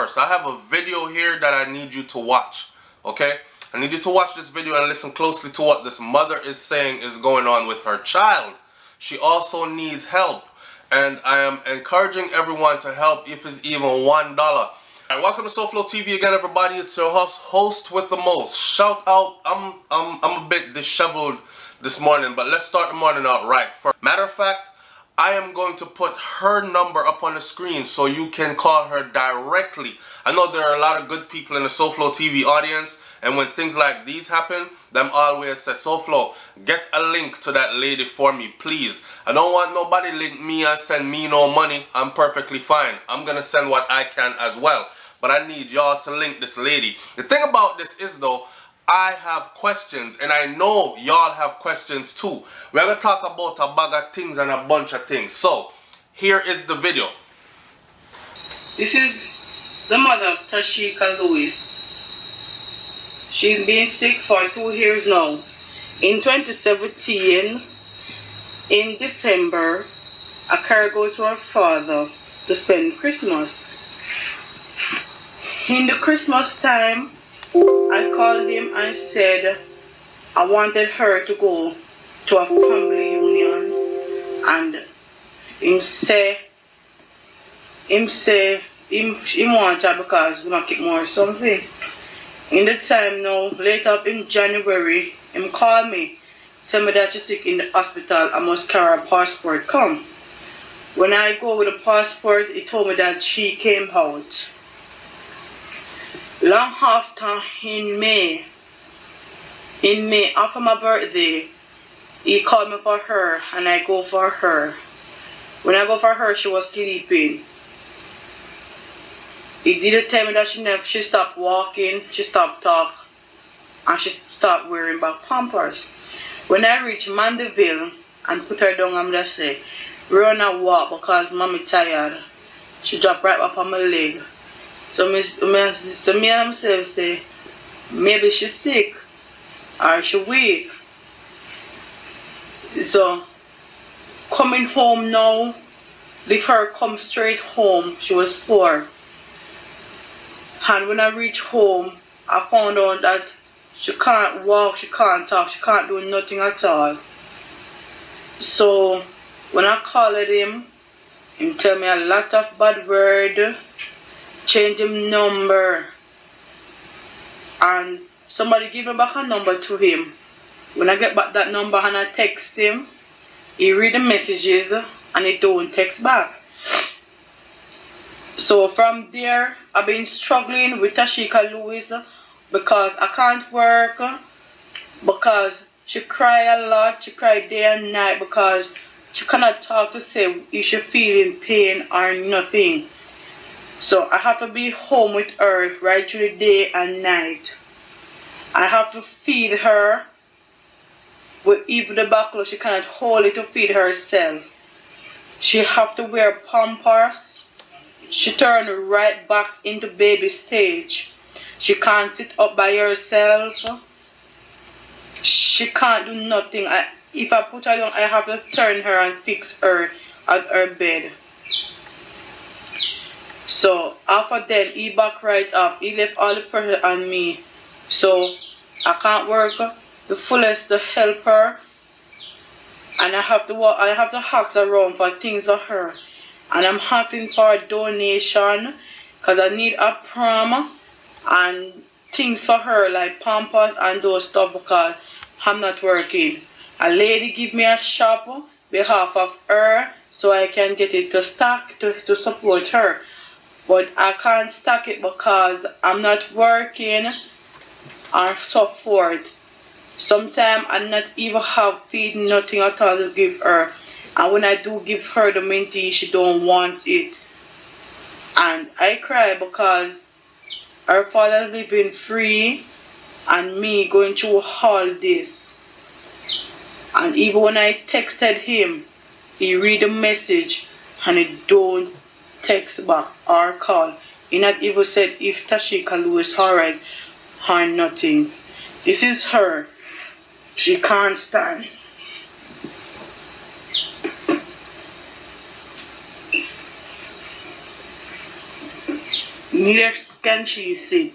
first. I have a video here that I need you to watch, okay? I need you to watch this video and listen closely to what this mother is saying is going on with her child. She also needs help, and I am encouraging everyone to help if it's even $1. Alright, welcome to SouFLoTV again, everybody. It's your host with the most. Shout out, I'm a bit disheveled this morning, but let's start the morning out right. Matter of fact, I am going to put her number up on the screen so you can call her directly. I know there are a lot of good people in the SouFLoTV audience, and when things like these happen, them always say, SouFlo, get a link to that lady for me, please. I don't want nobody link me and send me no money. I'm perfectly fine. I'm gonna send what I can as well. But I need y'all to link this lady. The thing about this is though, I have questions, and I know y'all have questions too. We're going to talk about a bag of things and a bunch of things. So, here is the video. This is the mother of Tasheka Lewis. She's been sick for 2 years now. In 2017, in December, I carried her to her father to spend Christmas. In the Christmas time, I called him and said I wanted her to go to a family union, and him want her because he want to keep more something. In the time now, later in January, him called me, tell me that she's sick in the hospital, I must carry a passport come. When I go with the passport, he told me that she came out. Long after, in May, after my birthday, he called me for her, and I go for her. When I go for her, she was sleeping. He didn't tell me that she stopped walking, she stopped talking, and she stopped wearing back pampers. When I reached Mandeville and put her down, I'm just say, run and walk because mommy tired. She dropped right up on my leg. So me and myself say, maybe she's sick or she weak. So coming home now, leave her come straight home. She was 4. And when I reached home, I found out that she can't walk, she can't talk, she can't do nothing at all. So when I called him, he tell me a lot of bad words. Change him number, and somebody give me back a number to him. When I get back that number and I text him, he read the messages and he don't text back. So from there, I've been struggling with Tasheka Lewis because I can't work, because she cry a lot, she cry day and night because she cannot talk to say if she feeling pain or nothing. So I have to be home with her right through the day and night. I have to feed her with even the buckle. She cannot hold it to feed herself. She have to wear pampers. She turn right back into baby stage. She can't sit up by herself. She can't do nothing. If I put her down, I have to turn her and fix her at her bed. So after then, he back right up. He left all the pressure on me. So I can't work the fullest to help her, and I have to ask around for things for her. And I'm asking for a donation because I need a prom and things for her like pampers and those stuff because I'm not working. A lady give me a shop on behalf of her so I can get it to stock to support her. But I can't stock it because I'm not working or so forth. Sometimes I not even have feed, nothing at all to give her. And when I do give her the minty, she don't want it. And I cry because her father living free and me going through all this. And even when I texted him, he read the message and he don't text back or call. He not even said if Tasheka Lewis alright or nothing. This is her. She can't stand. Neither can she sit.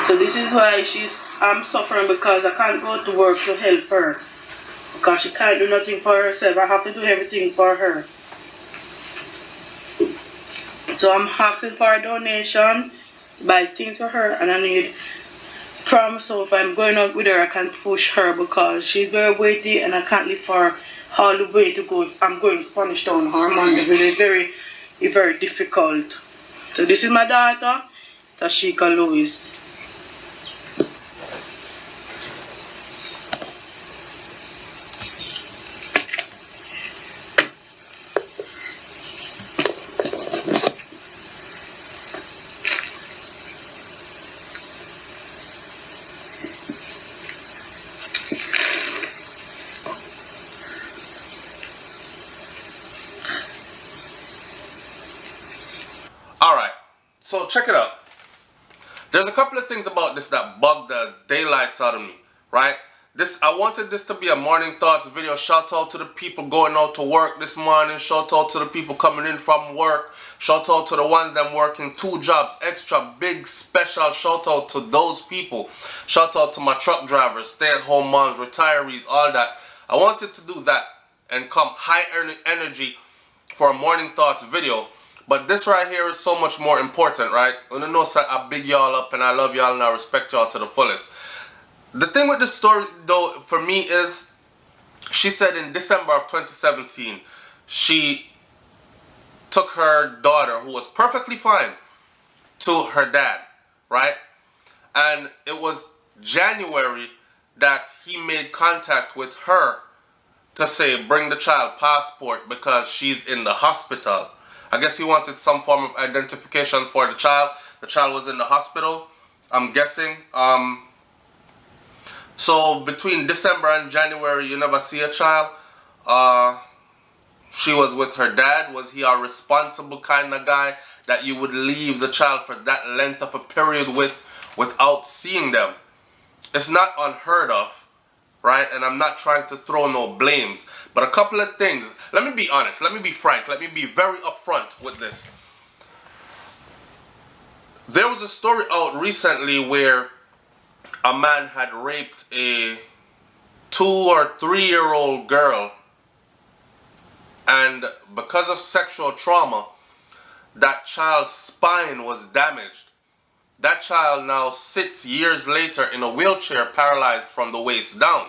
So this is why I'm suffering, because I can't go to work to help her. Because she can't do nothing for herself. I have to do everything for her. So I'm asking for a donation, buy things for her, and I need promise. So if I'm going out with her, I can push her, because she's very weighty and I can't lift her all the way to go. I'm going to Spanish Town. Her mom is very, very difficult. So this is my daughter, Tasheka Lewis. Alright, so check it out. There's a couple of things about this that bug the daylights out of me, right? I wanted this to be a morning thoughts video. Shout out to the people going out to work this morning. Shout out to the people coming in from work. Shout out to the ones that working 2 jobs extra. Big special shout out to those people. Shout out to my truck drivers, stay-at-home moms, retirees, all that. I wanted to do that and come high energy for a morning thoughts video. But this right here is so much more important, right? I know I big y'all up and I love y'all and I respect y'all to the fullest. The thing with this story, though, for me is, she said in December of 2017, she took her daughter, who was perfectly fine, to her dad, right? And it was January that he made contact with her to say, bring the child passport because she's in the hospital. I guess he wanted some form of identification for the child. The child was in the hospital, I'm guessing. So between December and January, you never see a child. She was with her dad. Was he a responsible kind of guy that you would leave the child for that length of a period without seeing them? It's not unheard of, right? And I'm not trying to throw no blames, but a couple of things. Let me be honest. Let me be frank. Let me be very upfront with this. There was a story out recently where a man had raped a 2 or 3-year-old girl, and because of sexual trauma, that child's spine was damaged. That child now sits years later in a wheelchair, paralyzed from the waist down,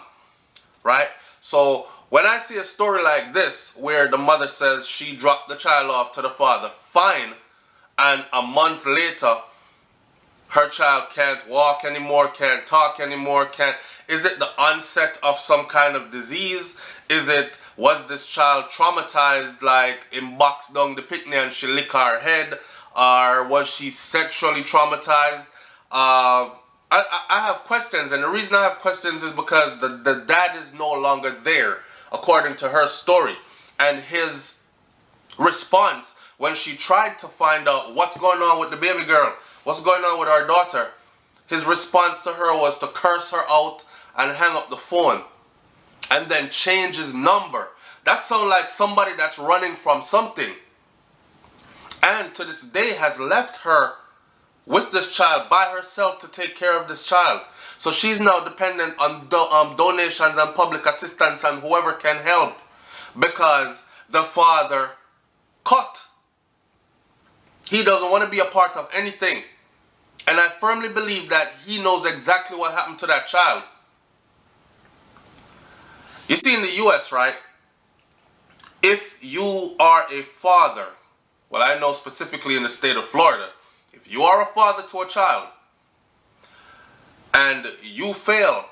right? So when I see a story like this where the mother says she dropped the child off to the father, fine, and a month later her child can't walk anymore, can't talk anymore, is it the onset of some kind of disease? Was this child traumatized, like in box down the picnic and she lick her head? Or was she sexually traumatized? I have questions, and the reason I have questions is because the dad is no longer there, according to her story. And his response when she tried to find out what's going on with the baby girl, what's going on with our daughter, his response to her was to curse her out and hang up the phone and then change his number. That sounds like somebody that's running from something, and to this day has left her with this child by herself to take care of this child. So she's now dependent on donations and public assistance and whoever can help, because the father cut. He doesn't want to be a part of anything. And I firmly believe that he knows exactly what happened to that child. You see, in the US, right? If you are a father, well, I know specifically in the state of Florida, if you are a father to a child and you fail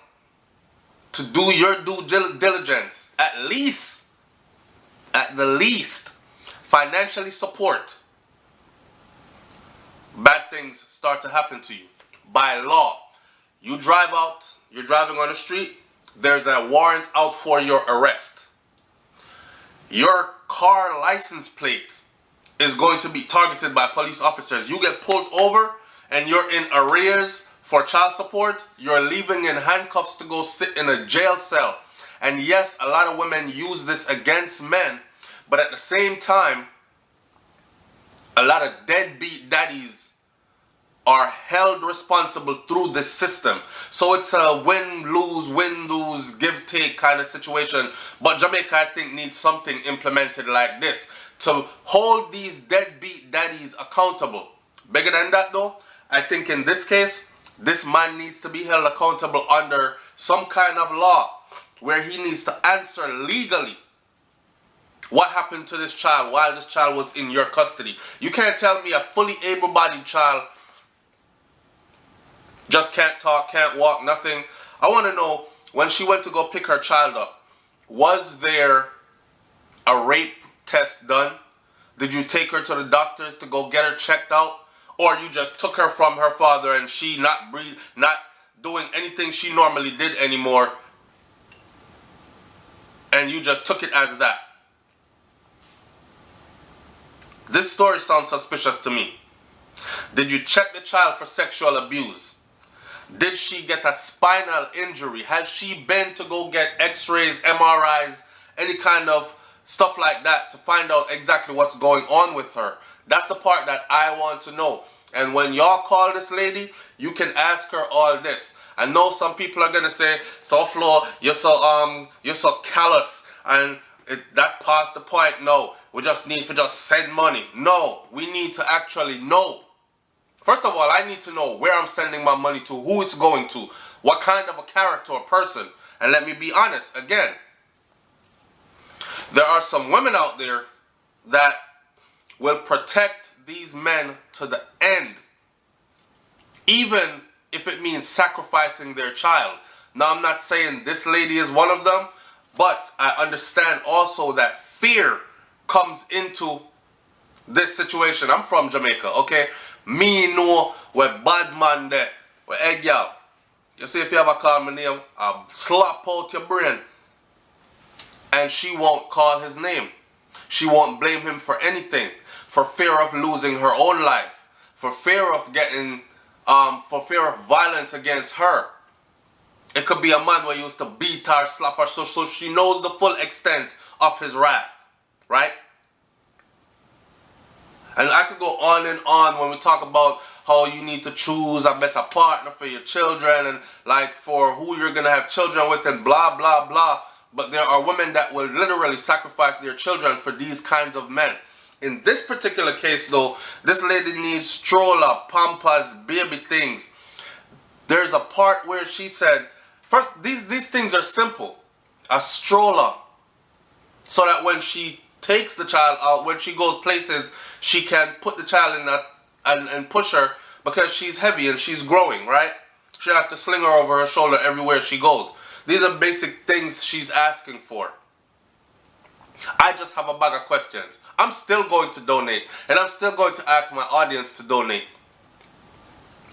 to do your due diligence, at the least, financially support, bad things start to happen to you. By law, you drive out, you're driving on the street, there's a warrant out for your arrest. Your car license plate is going to be targeted by police officers. You get pulled over and you're in arrears for child support, you're leaving in handcuffs to go sit in a jail cell. And yes, a lot of women use this against men, but at the same time, a lot of deadbeat daddies are held responsible through this system. So it's a win-lose, give-take kind of situation. But Jamaica, I think, needs something implemented like this to hold these deadbeat daddies accountable. Bigger than that though, I think in this case, this man needs to be held accountable under some kind of law where he needs to answer legally what happened to this child while this child was in your custody. You can't tell me a fully able-bodied child just can't talk, can't walk, nothing. I want to know, when she went to go pick her child up, was there a rape test done? Did you take her to the doctors to go get her checked out? Or you just took her from her father and she not doing anything she normally did anymore, and you just took it as that? This story sounds suspicious to me. Did you check the child for sexual abuse? Did she get a spinal injury? Has she been to go get x-rays, MRIs, any kind of stuff like that to find out exactly what's going on with her? That's the part that I want to know. And when y'all call this lady, you can ask her all this. I know some people are gonna say, SouFlo, you're so callous, and that past the point. No, we just need to just send money. No, we need to actually know. First of all, I need to know where I'm sending my money to, who it's going to, what kind of a character or person. And let me be honest, again, there are some women out there that will protect these men to the end, even if it means sacrificing their child. Now, I'm not saying this lady is one of them, but I understand also that fear comes into this situation. I'm from Jamaica, okay? Me know where bad man there, where hey girl, you see, if you ever call my name, I'll slap out your brain. And she won't call his name. She won't blame him for anything, for fear of losing her own life, for fear of getting, for fear of violence against her. It could be a man who used to beat her, slap her, so she knows the full extent of his wrath, right? And I could go on and on when we talk about how you need to choose a better partner for your children and like for who you're going to have children with and blah, blah, blah. But there are women that will literally sacrifice their children for these kinds of men. In this particular case though, this lady needs stroller, pampers, baby things. There's a part where she said, first, these things are simple. A stroller. So that when she takes the child out, when she goes places, she can put the child in that and push her because she's heavy and she's growing, right? She have to sling her over her shoulder everywhere she goes. These are basic things she's asking for. I just have a bag of questions. I'm still going to donate, and I'm still going to ask my audience to donate.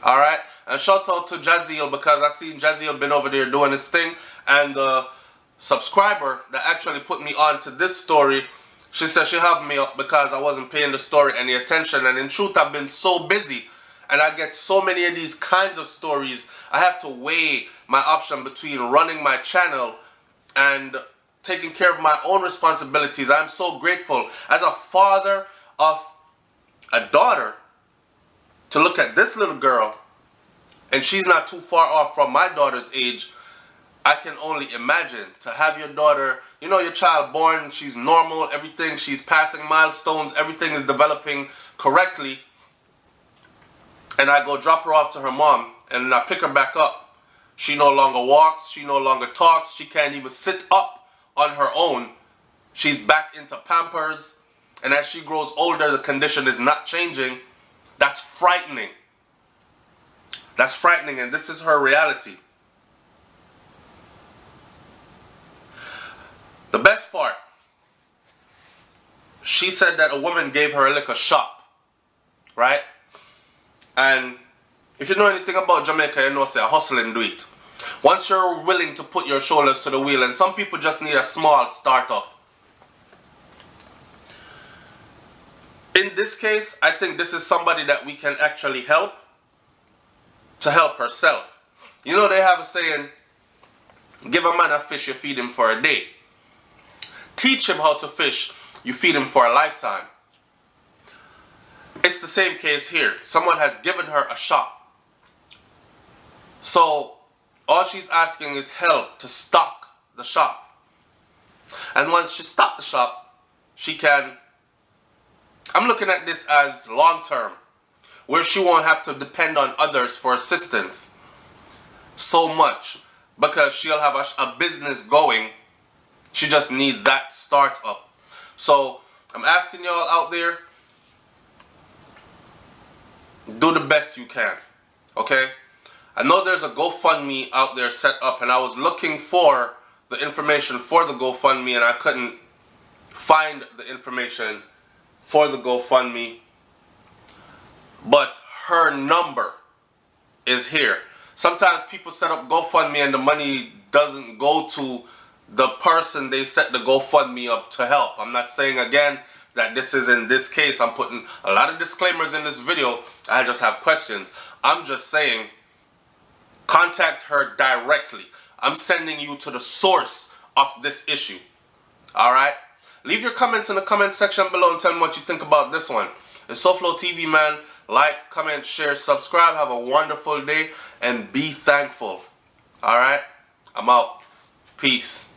Alright? And shout out to Jaziel, because I seen Jaziel been over there doing his thing, and the subscriber that actually put me on to this story, she said she had me up because I wasn't paying the story any attention, and in truth I've been so busy and I get so many of these kinds of stories. I have to weigh my option between running my channel and taking care of my own responsibilities. I'm so grateful as a father of a daughter to look at this little girl, and she's not too far off from my daughter's age. I can only imagine to have your daughter, you know, your child born, she's normal, everything, she's passing milestones, everything is developing correctly, and I go drop her off to her mom, and I pick her back up. She no longer walks, she no longer talks, she can't even sit up on her own. She's back into Pampers, and as she grows older, the condition is not changing. That's frightening. That's frightening, and this is her reality. The best part, she said that a woman gave her a liquor shop, right? And if you know anything about Jamaica, you know, say, hustle and do it. Once you're willing to put your shoulders to the wheel, and some people just need a small startup. in this case, I think this is somebody that we can actually help to help herself. You know, they have a saying, give a man a fish, you feed him for a day. Teach him how to fish, you feed him for a lifetime. It's the same case here. Someone has given her a shop. So all she's asking is help to stock the shop. And once she stocks the shop, she can, I'm looking at this as long term, where she won't have to depend on others for assistance so much, because she'll have a business going. She just needs that startup. So I'm asking y'all out there, do the best you can, okay? I know there's a GoFundMe out there set up, and I was looking for the information for the GoFundMe, and I couldn't find the information for the GoFundMe, but her number is here. Sometimes people set up GoFundMe and the money doesn't go to the person they set the GoFundMe up to help. I'm not saying again that this is in this case. I'm putting a lot of disclaimers in this video. I just have questions. I'm just saying, contact her directly. I'm sending you to the source of this issue. Alright? Leave your comments in the comment section below and tell me what you think about this one. It's SouFLoTV, man. Like, comment, share, subscribe. Have a wonderful day and be thankful. Alright? I'm out. Peace.